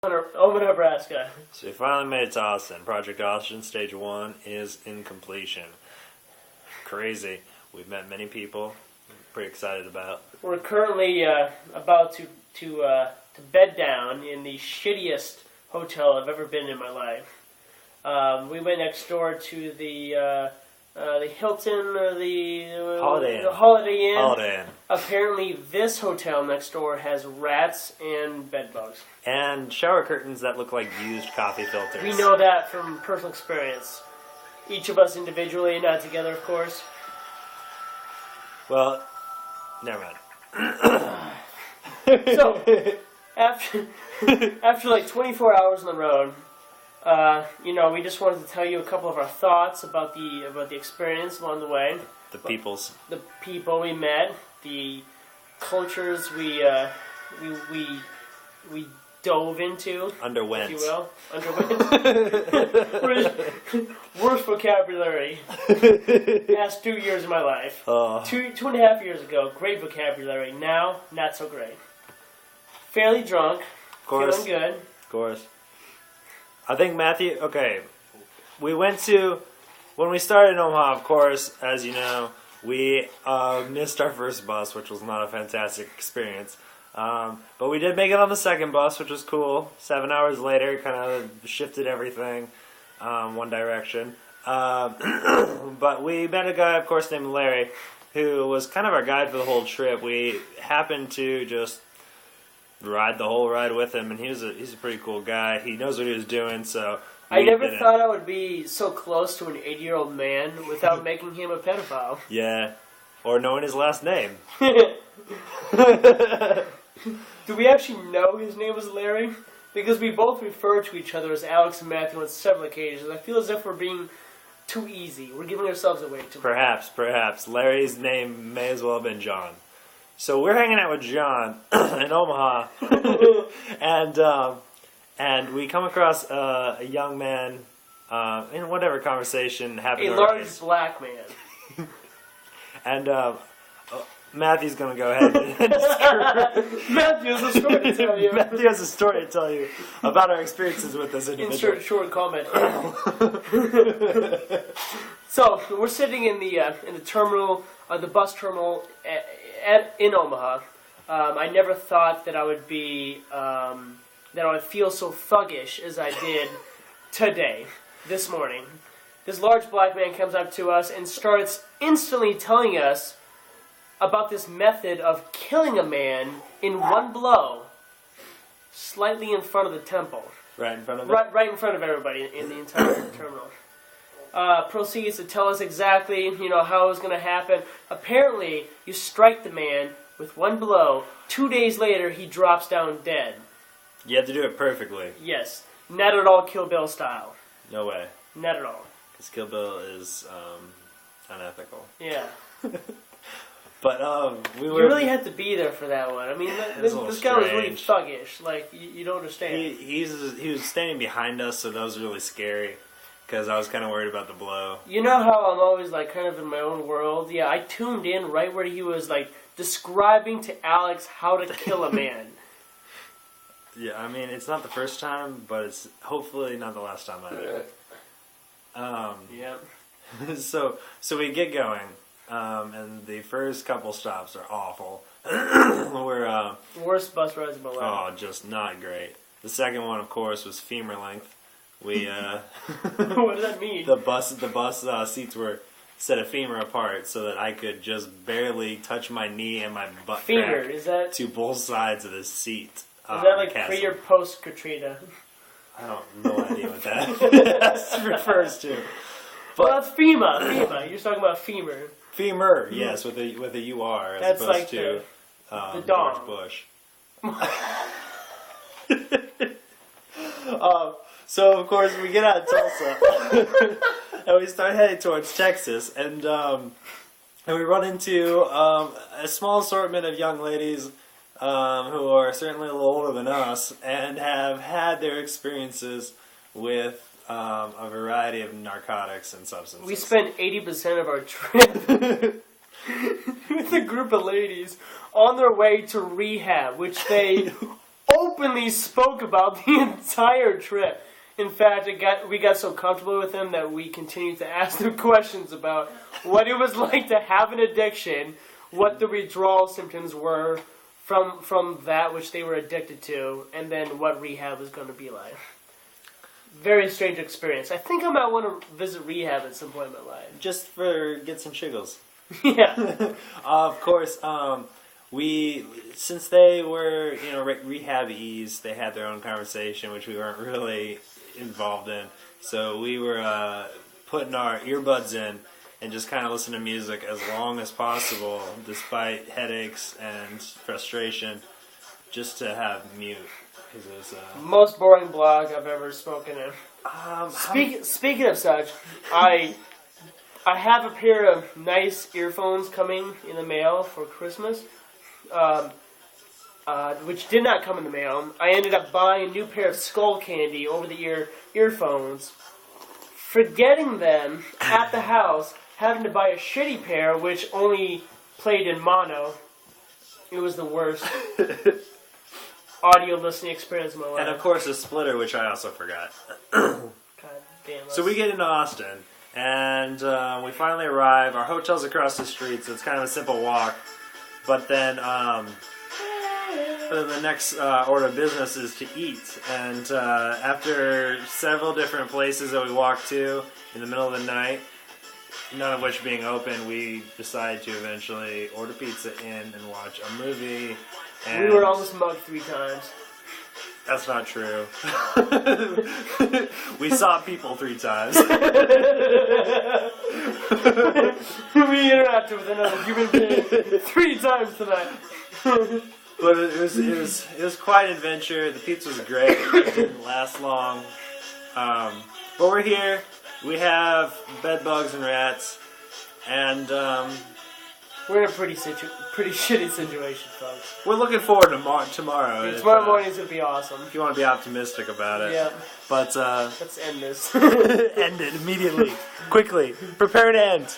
Omaha, Nebraska. So we finally made it to Austin. Project Austin Stage 1 is in completion. Crazy. We've met many people. Pretty excited about. We're currently about to bed down in the shittiest hotel I've ever been in my life. We went next door to the Hilton or the Holiday Inn. Holiday Inn. Apparently, this hotel next door has rats and bed bugs. And shower curtains that look like used coffee filters. We know that from personal experience. Each of us individually, not together, of course. Well, never mind. So, after like 24 hours on the road, we just wanted to tell you a couple of our thoughts about the experience along the way. The people we met, the cultures we dove into. Underwent. If you will. Worst vocabulary. Past 2 years of my life. 2.5 years ago, great vocabulary. Now, not so great. Fairly drunk. Of course. Feeling good. Of course. I think Matthew, okay, when we started in Omaha, of course, as you know, we missed our first bus, which was not a fantastic experience. But we did make it on the second bus, which was cool. 7 hours later, kind of shifted everything one direction. But we met a guy, of course, named Larry, who was kind of our guide for the whole trip. We happened to just ride the whole ride with him, and he's a pretty cool guy. He knows what he was doing, so... I never thought I would be so close to an 80-year-old man without making him a pedophile. Yeah, or knowing his last name. Do we actually know his name was Larry? Because we both refer to each other as Alex and Matthew on several occasions. I feel as if we're being too easy. We're giving ourselves away too much. Perhaps. Larry's name may as well have been John. So we're hanging out with John in Omaha, and we come across a young man in whatever conversation happened. A large black man. And Matthew's going to go ahead and Matthew has a story to tell you. Matthew has a story to tell you about our experiences with this individual. Insert short comment. So we're sitting in the terminal, the bus terminal in Omaha. I never thought that I would feel so thuggish as I did today, this morning. This large black man comes up to us and starts instantly telling us about this method of killing a man in one blow, slightly in front of the temple. Right in front of Right in front of everybody in the entire terminal. Proceeds to tell us exactly, how it was going to happen. Apparently, you strike the man with one blow. 2 days later, he drops down dead. You have to do it perfectly. Yes. Not at all Kill Bill style. No way. Not at all. Because Kill Bill is unethical. Yeah. But we were... You really had to be there for that one. I mean, this guy was really thuggish. Like, you don't understand. He was standing behind us, so that was really scary. Because I was kind of worried about the blow. You know how I'm always, kind of in my own world? Yeah, I tuned in right where he was, describing to Alex how to kill a man. Yeah, I mean, it's not the first time, but it's hopefully not the last time either. Yep. So we get going, and the first couple stops are awful. We're worst bus rides of my life. Oh, just not great. The second one, of course, was femur length. We what does that mean? The bus seats were set a femur apart so that I could just barely touch my knee and my butt femur, crack is that to both sides of the seat. Is that like pre or post Katrina? I don't no idea what that refers to. But well, that's FEMA. You're talking about femur. Femur, yes, with a UR as that's opposed like to the George Bush. So of course we get out of Tulsa and we start heading towards Texas, and we run into a small assortment of young ladies who are certainly a little older than us and have had their experiences with a variety of narcotics and substances. We spent 80% of our trip with a group of ladies on their way to rehab, which they openly spoke about the entire trip. In fact, we got so comfortable with him that we continued to ask them questions about what it was like to have an addiction, what the withdrawal symptoms were from that which they were addicted to, and then what rehab was going to be like. Very strange experience. I think I might want to visit rehab at some point in my life. Just for get some shiggles. Yeah. Of course, since they were, rehabees, they had their own conversation, which we weren't really involved in. So we were putting our earbuds in and just kind of listening to music as long as possible, despite headaches and frustration, just to have mute. Because it was most boring blog I've ever spoken in. Speaking of such, I have a pair of nice earphones coming in the mail for Christmas, which did not come in the mail. I ended up buying a new pair of Skull Candy over-the-ear earphones, forgetting them at the house, having to buy a shitty pair which only played in mono. It was the worst audio listening experience of my life. And of course a splitter, which I also forgot. God damn. So we get into Austin, and we finally arrive. Our hotel's across the street, so it's kind of a simple walk. But then the next order of business is to eat. And after several different places that we walked to in the middle of the night, none of which being open, we decided to eventually order pizza in and watch a movie. And we were almost mugged 3 times. That's not true. We saw people 3 times. We interacted with another human being 3 times tonight. But it was quite an adventure. The pizza was great. It didn't last long. But we're here. We have bed bugs and rats, and we're in a pretty shitty situation, folks. we're looking forward to tomorrow. Tomorrow morning's gonna be awesome. If you want to be optimistic about it. Yeah. But let's end this. end it immediately, quickly. Prepare to end.